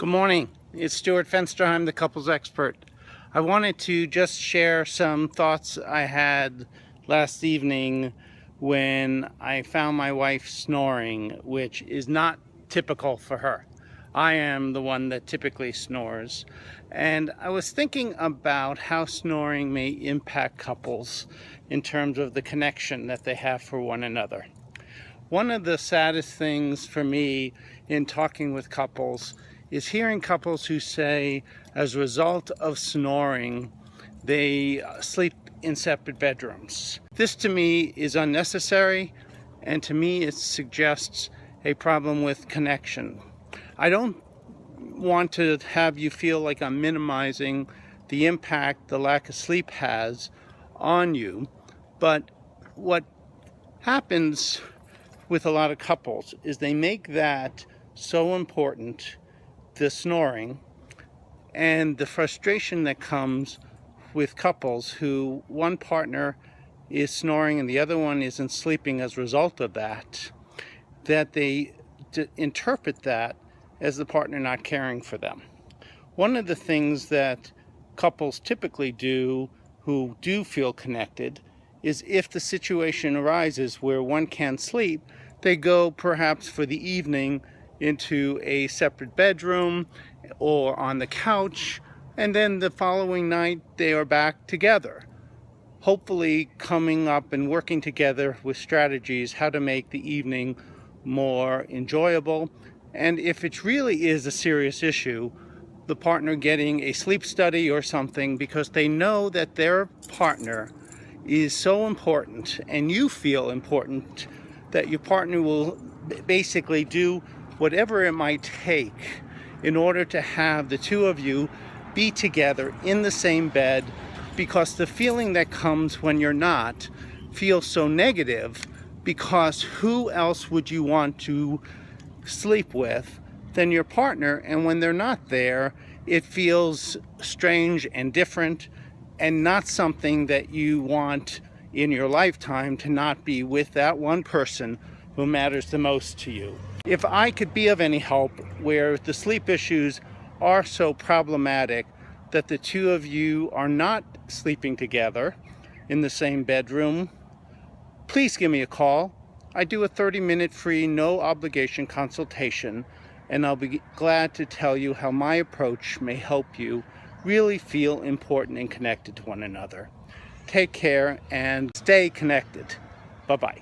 Good morning. It's Stuart Fenster. I'm the couples expert. I wanted to just share some thoughts I had last evening when I found my wife snoring, which is not typical for her. I am the one that typically snores. And I was thinking about how snoring may impact couples in terms of the connection that they have for one another. One of the saddest things for me in talking with couples is hearing couples who say, as a result of snoring, they sleep in separate bedrooms. This to me is unnecessary, and to me it suggests a problem with connection. I don't want to have you feel like I'm minimizing the impact the lack of sleep has on you, but what happens with a lot of couples is they make that so important, the snoring, and the frustration that comes with couples who one partner is snoring and the other one isn't sleeping as a result of that, that they interpret that as the partner not caring for them. One of the things that couples typically do who do feel connected is if the situation arises where one can't sleep, they go perhaps for the evening into a separate bedroom or on the couch, and then the following night they are back together, hopefully coming up and working together with strategies how to make the evening more enjoyable. And if it really is a serious issue, the partner getting a sleep study or something, because they know that their partner is so important and you feel important that your partner will basically do whatever it might take in order to have the two of you be together in the same bed, because the feeling that comes when you're not feels so negative, because who else would you want to sleep with than your partner? And when they're not there, it feels strange and different and not something that you want in your lifetime, to not be with that one person who matters the most to you. If I could be of any help where the sleep issues are so problematic that the two of you are not sleeping together in the same bedroom, please give me a call. I do a 30-minute free, no obligation consultation, and I'll be glad to tell you how my approach may help you really feel important and connected to one another. Take care and stay connected. Bye-bye.